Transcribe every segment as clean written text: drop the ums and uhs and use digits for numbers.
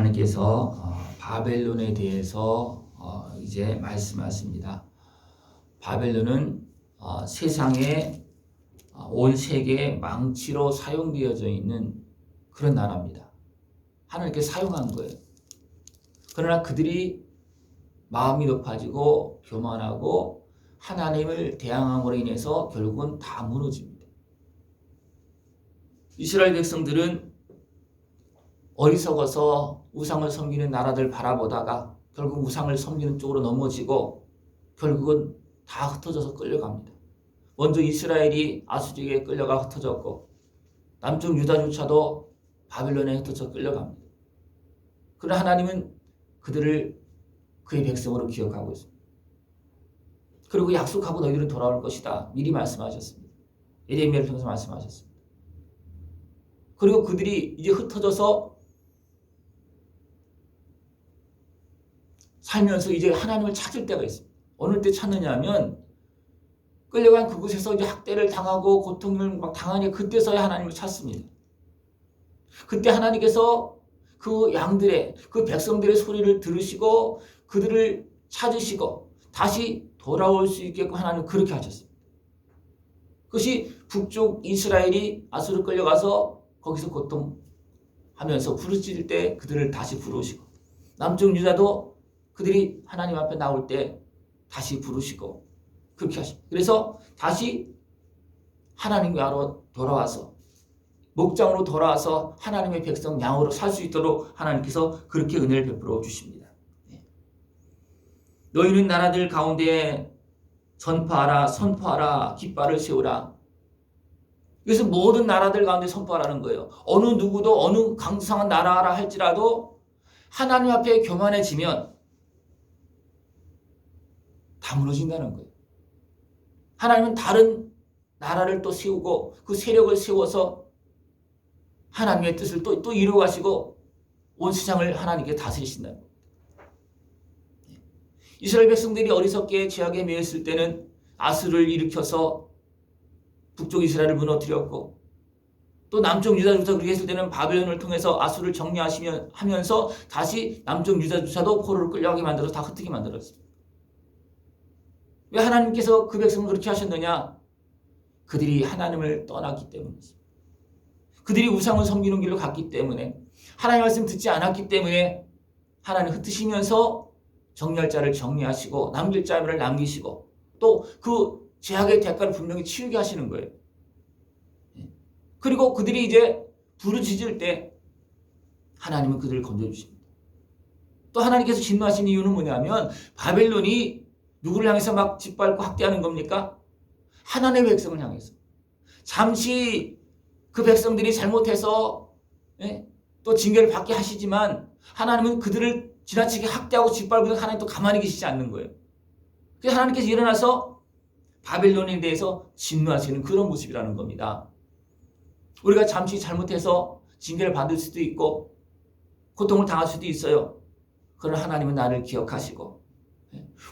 하나님께서 바벨론에 대해서 이제 말씀하십니다. 바벨론은 세상에 온 세계의 망치로 사용되어져 있는 그런 나라입니다. 하나님께서 사용한 거예요. 그러나 그들이 마음이 높아지고 교만하고 하나님을 대항함으로 인해서 결국은 다 무너집니다. 이스라엘 백성들은 어리석어서 우상을 섬기는 나라들 바라보다가 결국 우상을 섬기는 쪽으로 넘어지고 결국은 다 흩어져서 끌려갑니다. 먼저 이스라엘이 아수르에게 끌려가 흩어졌고 남쪽 유다조차도 바벨론에 흩어져 끌려갑니다. 그러나 하나님은 그들을 그의 백성으로 기억하고 있습니다. 그리고 약속하고 너희들은 돌아올 것이다. 미리 말씀하셨습니다. 예레미야를 통해서 말씀하셨습니다. 그리고 그들이 이제 흩어져서 살면서 이제 하나님을 찾을 때가 있습니다. 어느 때 찾느냐 하면 끌려간 그곳에서 이제 학대를 당하고 고통을 막 당하니 그때서야 하나님을 찾습니다. 그때 하나님께서 그 양들의 그 백성들의 소리를 들으시고 그들을 찾으시고 다시 돌아올 수 있게끔 하나님 그렇게 하셨습니다. 그것이 북쪽 이스라엘이 아수르 끌려가서 거기서 고통하면서 부르짖을 때 그들을 다시 부르시고 남쪽 유다도 그들이 하나님 앞에 나올 때 다시 부르시고 그렇게 하십니다. 그래서 다시 하나님께로 돌아와서 목장으로 돌아와서 하나님의 백성 양으로 살 수 있도록 하나님께서 그렇게 은혜를 베풀어 주십니다. 너희는 나라들 가운데 전파하라 선포하라 깃발을 세우라. 그래서 모든 나라들 가운데 선포하라는 거예요. 어느 누구도 어느 강성한 나라라 할지라도 하나님 앞에 교만해지면 다 무너진다는 거예요. 하나님은 다른 나라를 또 세우고 그 세력을 세워서 하나님의 뜻을 또 이루어가시고 온 세상을 하나님께 다스리신다는 겁니다. 이스라엘 백성들이 어리석게 죄악에 매였을 때는 아수르를 일으켜서 북쪽 이스라엘을 무너뜨렸고 또 남쪽 유다조차 그렇게 했을 때는 바벨론을 통해서 아수르를 정리하면서 다시 남쪽 유다조차도 포로를 끌려가게 만들어서 다 흩뜨게 만들었습니다. 왜 하나님께서 그 백성을 그렇게 하셨느냐? 그들이 하나님을 떠났기 때문이었습니다. 그들이 우상을 섬기는 길로 갔기 때문에 하나님의 말씀 듣지 않았기 때문에 하나님 흩으시면서 정리할 자를 정리하시고 남길 자를 남기시고 또 그 죄악의 대가를 분명히 치르게 하시는 거예요. 그리고 그들이 이제 부르짖을 때 하나님은 그들을 건져주십니다. 또 하나님께서 진노하신 이유는 뭐냐면 바벨론이 누구를 향해서 막 짓밟고 학대하는 겁니까? 하나님의 백성을 향해서. 잠시 그 백성들이 잘못해서 또 징계를 받게 하시지만 하나님은 그들을 지나치게 학대하고 짓밟으면 하나님 또 가만히 계시지 않는 거예요. 그래서 하나님께서 일어나서 바벨론에 대해서 진노하시는 그런 모습이라는 겁니다. 우리가 잠시 잘못해서 징계를 받을 수도 있고 고통을 당할 수도 있어요. 그러나 하나님은 나를 기억하시고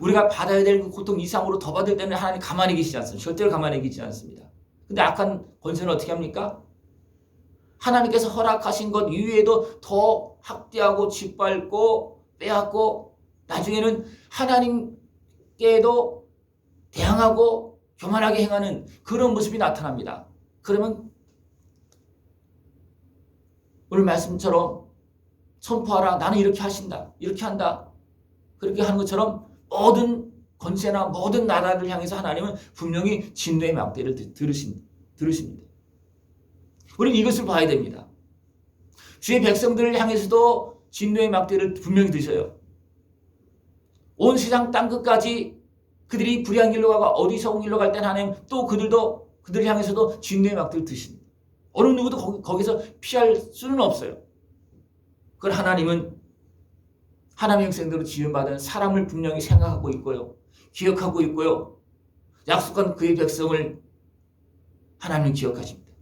우리가 받아야 될 그 고통 이상으로 더 받을 때는 하나님 가만히 계시지 않습니다. 절대로 가만히 계시지 않습니다. 근데 악한 권세는 어떻게 합니까? 하나님께서 허락하신 것 이외에도 더 학대하고 짓밟고 빼앗고 나중에는 하나님께도 대항하고 교만하게 행하는 그런 모습이 나타납니다. 그러면 오늘 말씀처럼 선포하라. 나는 이렇게 하신다. 이렇게 한다. 그렇게 하는 것처럼 모든 권세나 모든 나라를 향해서 하나님은 분명히 진노의 막대를 들으십니다. 우리는 이것을 봐야 됩니다. 주의 백성들을 향해서도 진노의 막대를 분명히 드셔요. 온 세상 땅끝까지 그들이 불의한 길로 가고 어리석은 길로 갈 때는 하나님 또 그들을 향해서도 진노의 막대를 드십니다. 어느 누구도 거기서 피할 수는 없어요. 그걸 하나님은 하나님의 백성들로 지음받은 사람을 분명히 생각하고 있고요. 기억하고 있고요. 약속한 그의 백성을 하나님은 기억하십니다.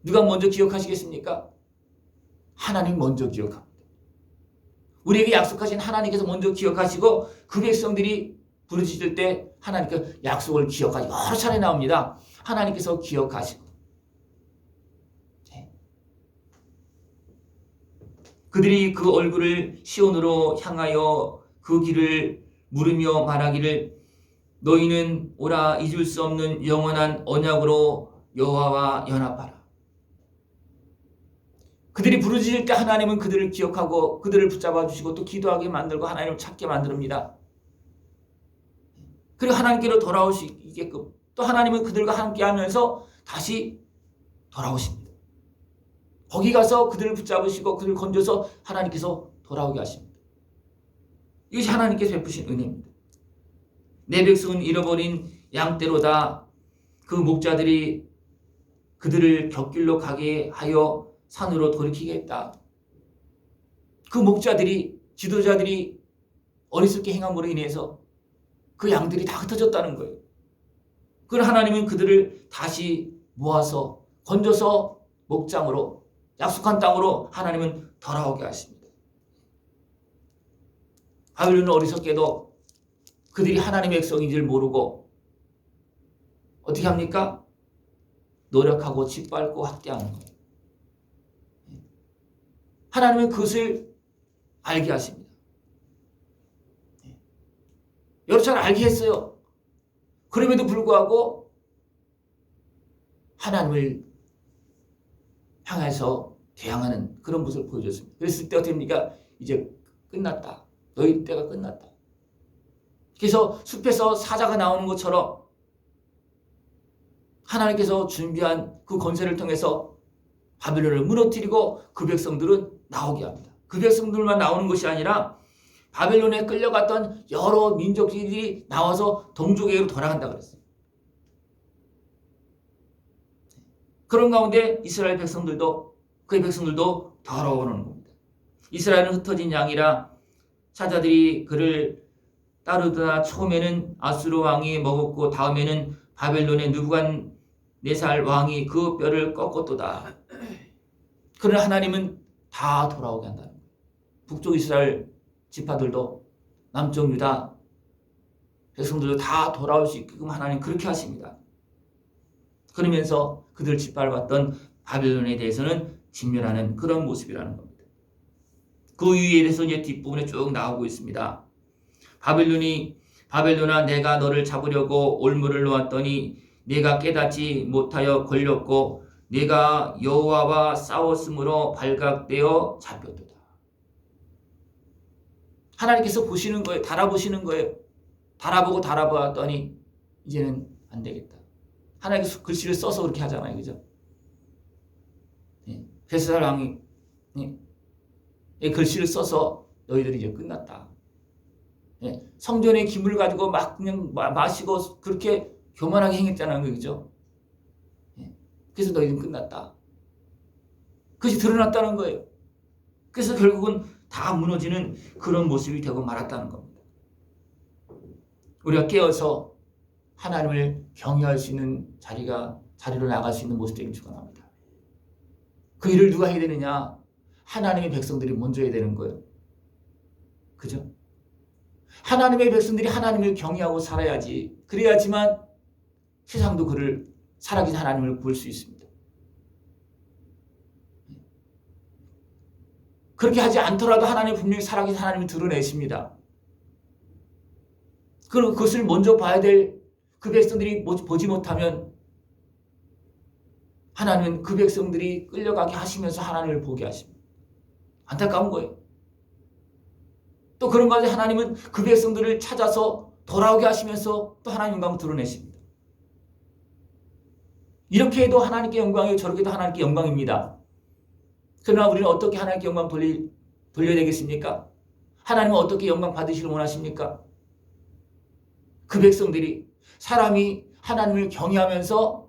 누가 먼저 기억하시겠습니까? 하나님 먼저 기억합니다. 우리에게 약속하신 하나님께서 먼저 기억하시고 그 백성들이 부르짖을 때 하나님께서 약속을 기억하시고 여러 차례 나옵니다. 하나님께서 기억하시고 그들이 그 얼굴을 시온으로 향하여 그 길을 물으며 말하기를 너희는 오라 잊을 수 없는 영원한 언약으로 여호와와 연합하라. 그들이 부르짖을 때 하나님은 그들을 기억하고 그들을 붙잡아 주시고 또 기도하게 만들고 하나님을 찾게 만듭니다. 그리고 하나님께로 돌아올 수 있게끔 또 하나님은 그들과 함께 하면서 다시 돌아오십니다. 거기 가서 그들을 붙잡으시고 그들을 건져서 하나님께서 돌아오게 하십니다. 이것이 하나님께서 베푸신 은혜입니다. 내 백성은 잃어버린 양떼로다. 그 목자들이 그들을 곁길로 가게 하여 산으로 돌이키겠다. 그 목자들이 지도자들이 어리석게 행함으로 인해서 그 양들이 다 흩어졌다는 거예요. 그러나 하나님은 그들을 다시 모아서 건져서 목장으로 약속한 땅으로 하나님은 돌아오게 하십니다. 바벨론은 어리석게도 그들이 하나님의 백성인 줄 모르고 어떻게 합니까? 노력하고 짓밟고 확대하는 거예요. 하나님은 그것을 알게 하십니다. 여러 잘 알게 했어요. 그럼에도 불구하고 하나님을 향해서 대항하는 그런 모습을 보여줬습니다. 그랬을 때 어떻게 됩니까? 이제 끝났다. 너희 때가 끝났다. 그래서 숲에서 사자가 나오는 것처럼 하나님께서 준비한 그 권세를 통해서 바벨론을 무너뜨리고 그 백성들은 나오게 합니다. 그 백성들만 나오는 것이 아니라 바벨론에 끌려갔던 여러 민족들이 나와서 동족에게로 돌아간다 그랬어요. 그런 가운데 이스라엘 백성들도 그의 백성들도 돌아오는 겁니다. 이스라엘은 흩어진 양이라 사자들이 그를 따르다 처음에는 아수르 왕이 먹었고 다음에는 바벨론의 느부갓네살 왕이 그 뼈를 꺾었도다. 그러나 하나님은 다 돌아오게 한다는 거예요. 북쪽 이스라엘 지파들도 남쪽 유다 백성들도 다 돌아올 수 있게끔 하나님 그렇게 하십니다. 그러면서 그들 짓밟았던 바벨론에 대해서는 진멸하는 그런 모습이라는 겁니다. 그 이유에 대해서 이제 뒷부분에 쭉 나오고 있습니다. 바벨론아 내가 너를 잡으려고 올무를 놓았더니 내가 깨닫지 못하여 걸렸고 내가 여호와와 싸웠으므로 발각되어 잡혔도다. 하나님께서 보시는 거예요. 달아보시는 거예요. 달아보았더니 이제는 안 되겠다. 하나님께서 글씨를 써서 그렇게 하잖아요. 그죠? 벨사살 왕이 글씨를 써서 너희들이 이제 끝났다. 성전의 기물을 가지고 막 그냥 마시고 그렇게 교만하게 행했잖아요. 그죠? 그래서 너희는 끝났다. 그것이 드러났다는 거예요. 그래서 결국은 다 무너지는 그런 모습이 되고 말았다는 겁니다. 우리가 깨어서 하나님을 경외할 수 있는 자리로 나갈 수 있는 모습 되길 축원합니다. 그 일을 누가 해야 되느냐? 하나님의 백성들이 먼저 해야 되는 거예요. 그죠? 하나님의 백성들이 하나님을 경외하고 살아야지. 그래야지만 세상도 그를 살아계신 하나님을 볼 수 있습니다. 그렇게 하지 않더라도 하나님 분명히 살아계신 하나님을 드러내십니다. 그리고 그것을 먼저 봐야 될 그 백성들이 보지 못하면 하나님은 그 백성들이 끌려가게 하시면서 하나님을 보게 하십니다. 안타까운 거예요. 또 그런 가운데 하나님은 그 백성들을 찾아서 돌아오게 하시면서 또 하나님 영광을 드러내십니다. 이렇게 해도 하나님께 영광이고 저렇게 해도 하나님께 영광입니다. 그러나 우리는 어떻게 하나님께 영광 돌려야 되겠습니까? 하나님은 어떻게 영광 받으시길 원하십니까? 그 백성들이 사람이 하나님을 경외하면서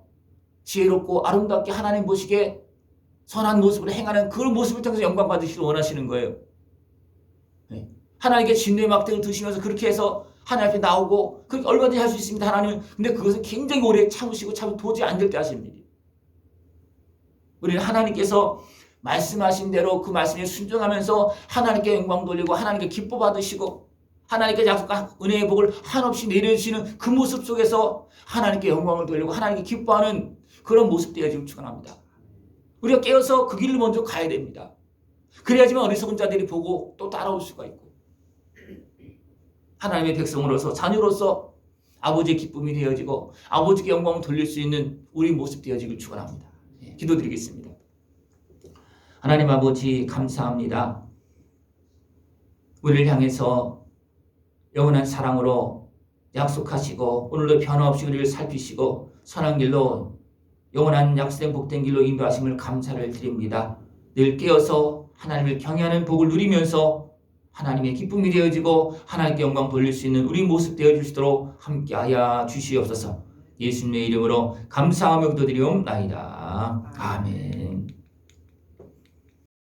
지혜롭고 아름답게 하나님 보시기에 선한 모습으로 행하는 그 모습을 통해서 영광 받으시길 원하시는 거예요. 하나님께 진노의 막대를 드시면서 그렇게 해서 하나님 앞에 나오고 그렇게 얼마든지 할 수 있습니다. 하나님은. 근데 그것은 굉장히 오래 참으시고 도저히 안 될 때 하시는 일이에요. 우리는 하나님께서 말씀하신 대로 그 말씀에 순종하면서 하나님께 영광 돌리고 하나님께 기뻐 받으시고 하나님께 약속한 은혜의 복을 한없이 내려주시는 그 모습 속에서 하나님께 영광을 돌리고 하나님께 기뻐하는 그런 모습 되어지길 축원합니다. 우리가 깨어서 그 길을 먼저 가야 됩니다. 그래야지만 어리석은 자들이 보고 또 따라올 수가 있고 하나님의 백성으로서 자녀로서 아버지의 기쁨이 되어지고 아버지께 영광을 돌릴 수 있는 우리 모습 되어지길 축원합니다. 기도드리겠습니다. 하나님 아버지 감사합니다. 우리를 향해서 영원한 사랑으로 약속하시고 오늘도 변함없이 우리를 살피시고 선한 길로 영원한 약속된 복된 길로 인도하심을 감사를 드립니다. 늘 깨어서 하나님을 경외하는 복을 누리면서 하나님의 기쁨이 되어지고 하나님께 영광 돌릴 수 있는 우리 모습 되어질 수 있도록 함께하여 주시옵소서. 예수님의 이름으로 감사하며 기도드리옵나이다. 아멘.